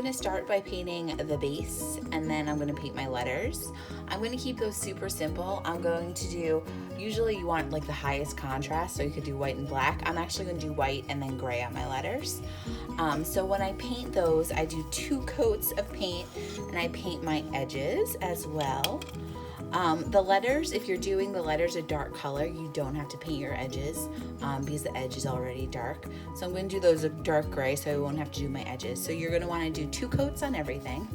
gonna start by painting the base, and then I'm gonna paint my letters. I'm gonna keep those super simple. I'm going to do, usually you want like the highest contrast, so you could do white and black. I'm actually gonna do white and then gray on my letters. So when I paint those, I do 2 coats of paint, and I paint my edges as well. The letters, if you're doing the letters a dark color, you don't have to paint your edges because the edge is already dark. So I'm going to do those a dark gray so I won't have to do my edges. So you're going to want to do 2 coats on everything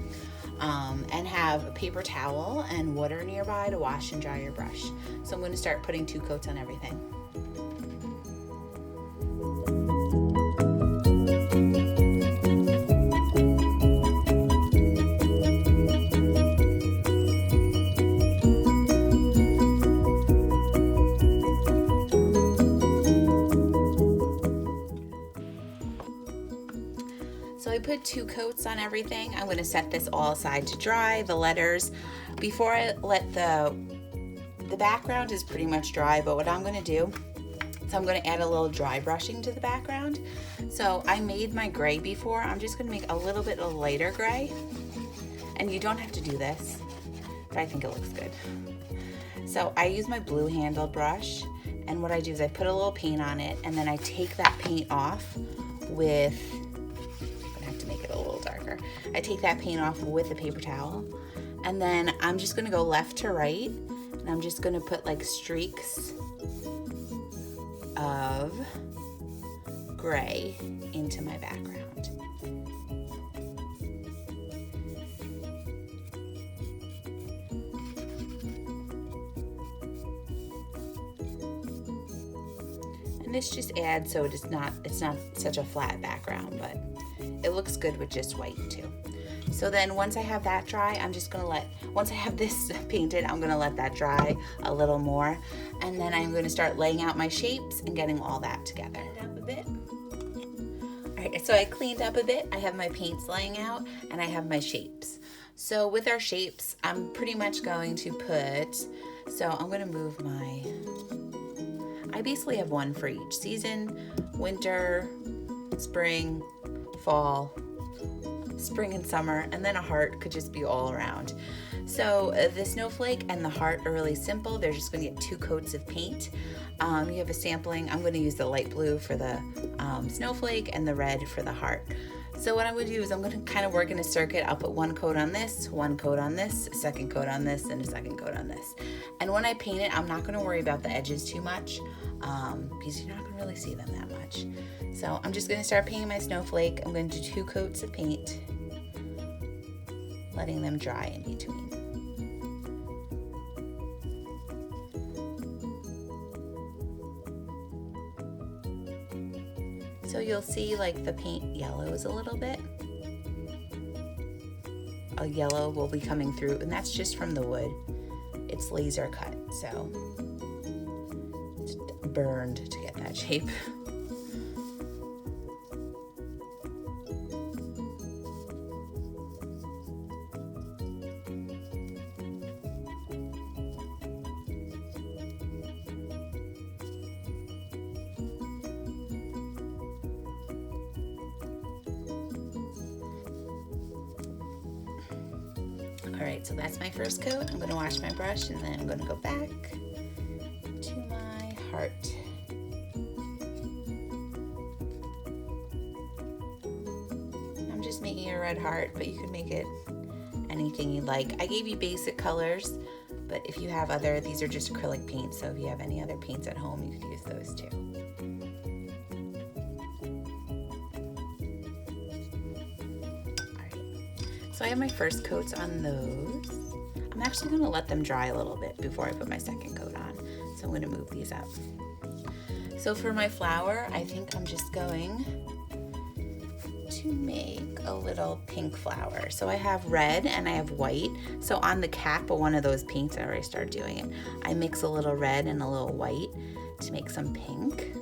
and have a paper towel and water nearby to wash and dry your brush. So I'm going to start putting 2 coats on everything. So I put 2 coats on everything. I'm going to set this all aside to dry, the letters. Before I let the background is pretty much dry, but what I'm going to do is I'm going to add a little dry brushing to the background. So I made my gray before. I'm just going to make a little bit of lighter gray. And you don't have to do this, but I think it looks good. So I use my blue handled brush, and what I do is I put a little paint on it, and then I take that paint off with, a little darker. I take that paint off with a paper towel, and then I'm just going to go left to right, and I'm just going to put like streaks of gray into my background. And this just adds so it's not such a flat background, but it looks good with just white too. So then once I have that dry, once I have this painted, I'm gonna let that dry a little more. And then I'm gonna start laying out my shapes and getting all that together. Up a bit. All right, so I cleaned up a bit. I have my paints laying out and I have my shapes. So with our shapes, I'm pretty much going to I'm gonna move I basically have one for each season: winter, spring, fall, spring and summer, and then a heart could just be all around. So the snowflake and the heart are really simple. They're just going to get 2 coats of paint. You have a sampling. I'm going to use the light blue for the snowflake and the red for the heart. So what I'm going to do is I'm going to kind of work in a circuit. I'll put 1 coat on this, 1 coat on this, a 2nd coat on this, and a 2nd coat on this. And when I paint it, I'm not going to worry about the edges too much because you're not going to really see them that much. So I'm just going to start painting my snowflake. I'm going to do 2 coats of paint, letting them dry in between. So you'll see like the paint yellows a little bit. A yellow will be coming through, and that's just from the wood. It's laser cut, so it's burned to get that shape. All right, so that's my first coat. I'm gonna wash my brush, and then I'm gonna go back to my heart. I'm just making a red heart, but you could make it anything you'd like. I gave you basic colors, but if you have these are just acrylic paints, so if you have any other paints at home, you could use those too. So I have my first coats on those. I'm actually going to let them dry a little bit before I put my 2nd coat on. So I'm going to move these up. So for my flower, I think I'm just going to make a little pink flower. So I have red and I have white. So on the cap of one of those paints, I already started doing it. I mix a little red and a little white to make some pink.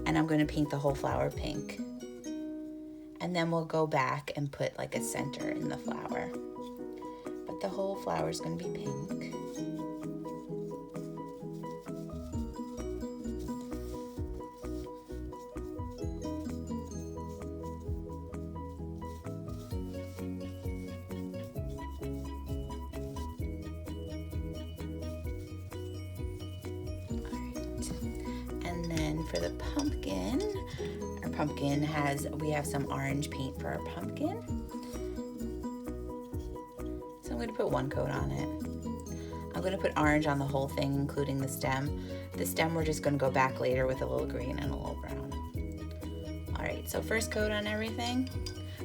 And I'm going to paint the whole flower pink. And then we'll go back and put like a center in the flower. But the whole flower is going to be pink. then for the pumpkin, our pumpkin we have some orange paint for our pumpkin. So I'm gonna put one coat on it. I'm gonna put orange on the whole thing, including the stem. The stem we're just gonna go back later with a little green and a little brown. All right, so first coat on everything.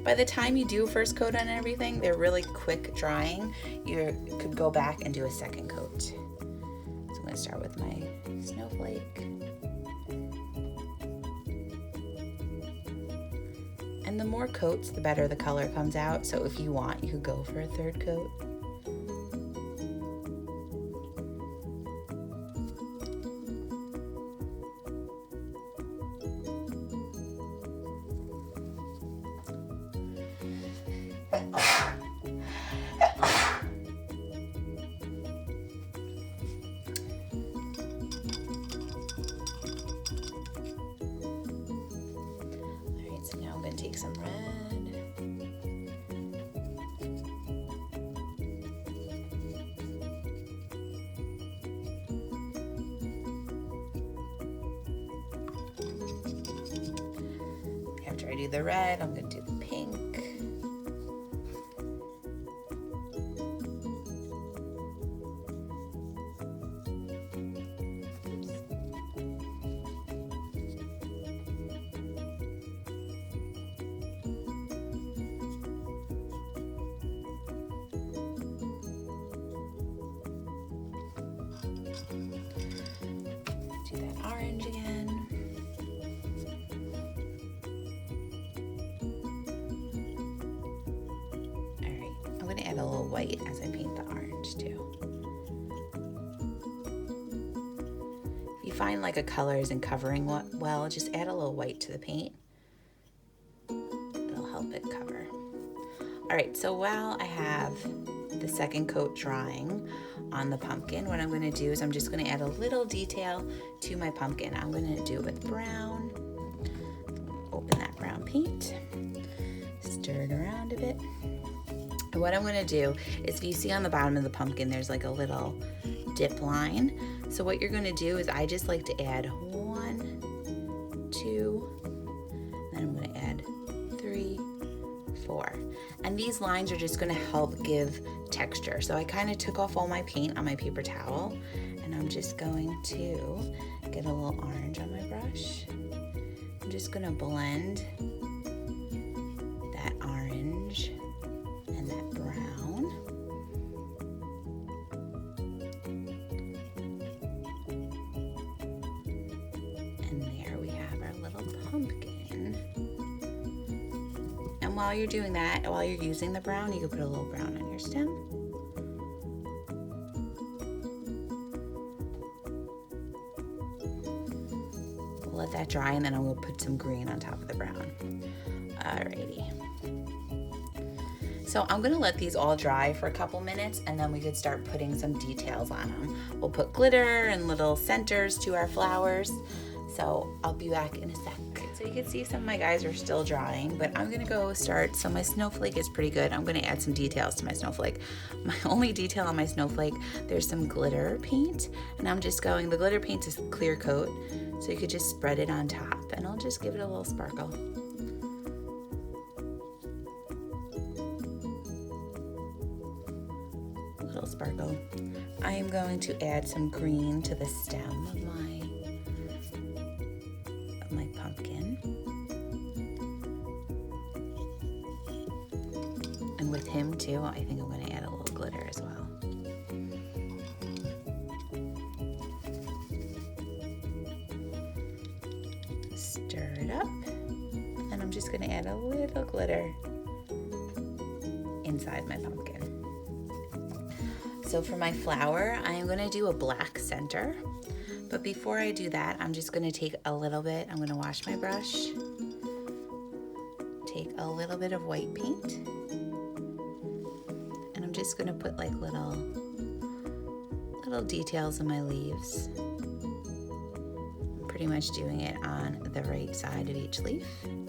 By the time you do first coat on everything, they're really quick drying. You could go back and do a second coat. So I'm gonna start with my snowflake. And the more coats, the better the color comes out. So if you want, you could go for a third coat. Take some red. After I do the red, I'm going to do the pink. Do that orange again. All right, I'm going to add a little white as I paint the orange too. If you find like a color isn't covering well, just add a little white to the paint. It'll help it cover. All right, so while I have the second coat drying on the pumpkin, what I'm going to do is I'm just going to add a little detail to my pumpkin. I'm going to do it with brown. Open that brown paint, stir it around a bit. And what I'm going to do is, if you see on the bottom of the pumpkin, there's like a little dip line. So what you're going to do is, I just like to add 1, 2, then I'm going to add 3, 4. And these lines are just going to help give texture. So I kind of took off all my paint on my paper towel, and I'm just going to get a little orange on my brush. I'm just going to blend that orange and that brown. And there we have our little pumpkin. And while you're doing that, while you're using the brown, you can put a little brown on your stem. We'll let that dry, and then I will put some green on top of the brown. Alrighty. So I'm gonna let these all dry for a couple minutes, and then we could start putting some details on them. We'll put glitter and little centers to our flowers. So I'll be back in a sec. So you can see some of my guys are still drying, but I'm gonna go start. So my snowflake is pretty good. I'm gonna add some details to my snowflake. My only detail on my snowflake, there's some glitter paint, and I'm just going, the glitter paint is clear coat, so you could just spread it on top, and I'll just give it a little sparkle. A little sparkle. I am going to add some green to the stem of my pumpkin. And with him too, I think I'm going to add a little glitter as well. Stir it up, and I'm just going to add a little glitter inside my pumpkin. So for my flower, I'm going to do a black center. But before I do that, I'm just gonna take a little bit, I'm gonna wash my brush, take a little bit of white paint, and I'm just gonna put like little details in my leaves. I'm pretty much doing it on the right side of each leaf. And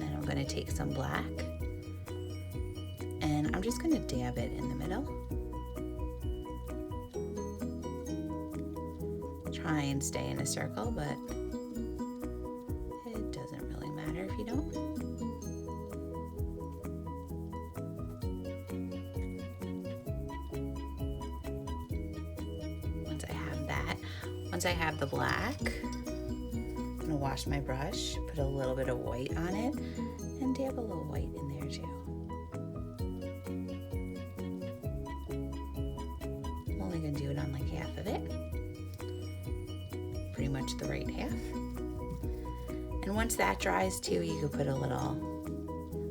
then I'm gonna take some black, and I'm just gonna dab it in the middle. Try and stay in a circle, but it doesn't really matter if you don't. Once I have the black, I'm gonna wash my brush, put a little bit of white on it, and dab a little white in there too. I'm only gonna do it on like half of it. Pretty much the right half. And once that dries too, you could put a little,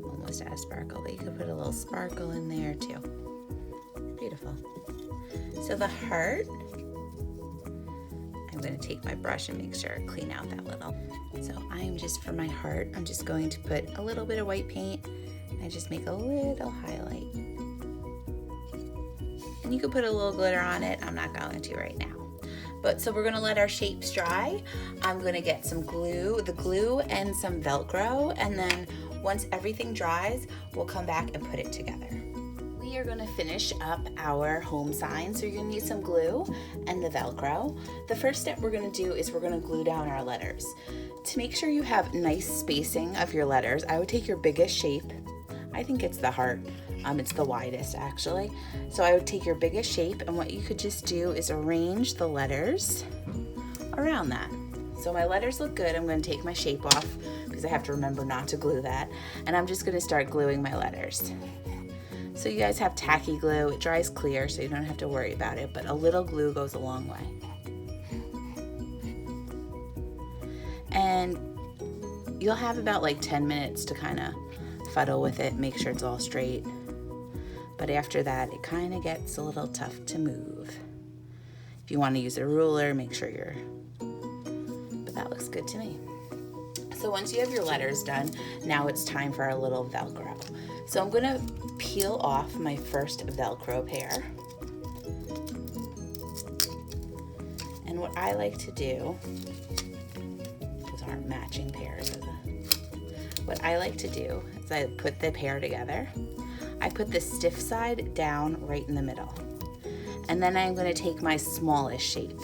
almost out of sparkle, but you could put a little sparkle in there too. Beautiful. So the heart, I'm going to take my brush and make sure I clean out that little. So I'm just, for my heart, I'm just going to put a little bit of white paint and just make a little highlight. And you could put a little glitter on it. I'm not going to right now. But so we're going to let our shapes dry. I'm going to get some glue, the glue and some Velcro. And then once everything dries, we'll come back and put it together. We are going to finish up our home sign. So you're going to need some glue and the Velcro. The first step we're going to do is we're going to glue down our letters. To make sure you have nice spacing of your letters, I would take your biggest shape. I think it's the heart. It's the widest actually. So I would take your biggest shape, and what you could just do is arrange the letters around that. So my letters look good. I'm going to take my shape off because I have to remember not to glue that. And I'm just going to start gluing my letters. So you guys have tacky glue. It dries clear, so you don't have to worry about it, but a little glue goes a long way. And you'll have about like 10 minutes to kind of fuddle with it, make sure it's all straight. But after that, it kind of gets a little tough to move. If you want to use a ruler, make sure but that looks good to me. So once you have your letters done, now it's time for our little Velcro. So I'm gonna peel off my first Velcro pair. And what I like to do, those aren't matching pairs, what I like to do is I put the pair together. I put the stiff side down right in the middle. And then I'm gonna take my smallest shape.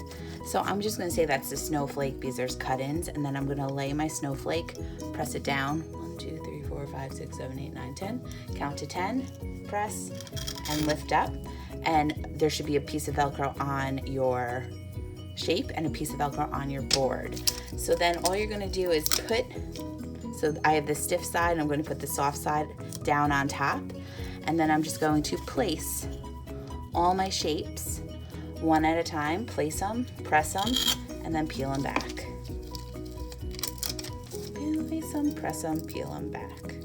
So I'm just gonna say that's the snowflake because there's cut-ins, and then I'm gonna lay my snowflake, press it down, 1, 2, 3, 4, 5, 6, 7, 8, 9, 10, count to 10, press, and lift up. And there should be a piece of Velcro on your shape and a piece of Velcro on your board. So then all you're gonna do is so I have the stiff side, and I'm gonna put the soft side down on top, and then I'm just going to place all my shapes one at a time, place them, press them, and then peel them back. Place them, press them, peel them back.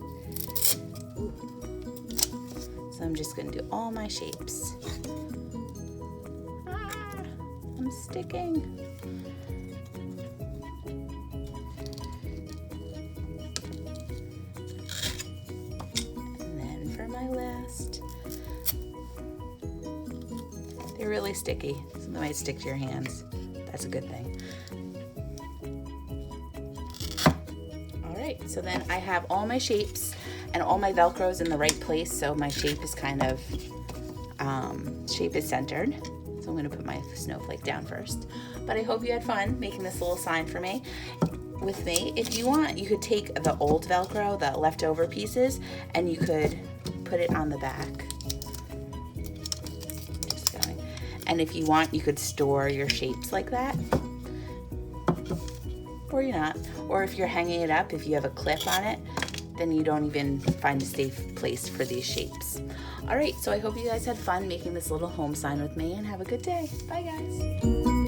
Ooh. So I'm just gonna do all my shapes. I'm sticking. And then for my last, they're really sticky, so they might stick to your hands. That's a good thing. All right, so then I have all my shapes and all my Velcros in the right place, so my shape is kind of, shape is centered. So I'm gonna put my snowflake down first. But I hope you had fun making this little sign for me. With me. If you want, you could take the old Velcro, the leftover pieces, and you could put it on the back. And if you want, you could store your shapes like that, or you're not. Or if you're hanging it up, if you have a clip on it, then you don't even find a safe place for these shapes. All right, so I hope you guys had fun making this little home sign with me, and have a good day. Bye, guys.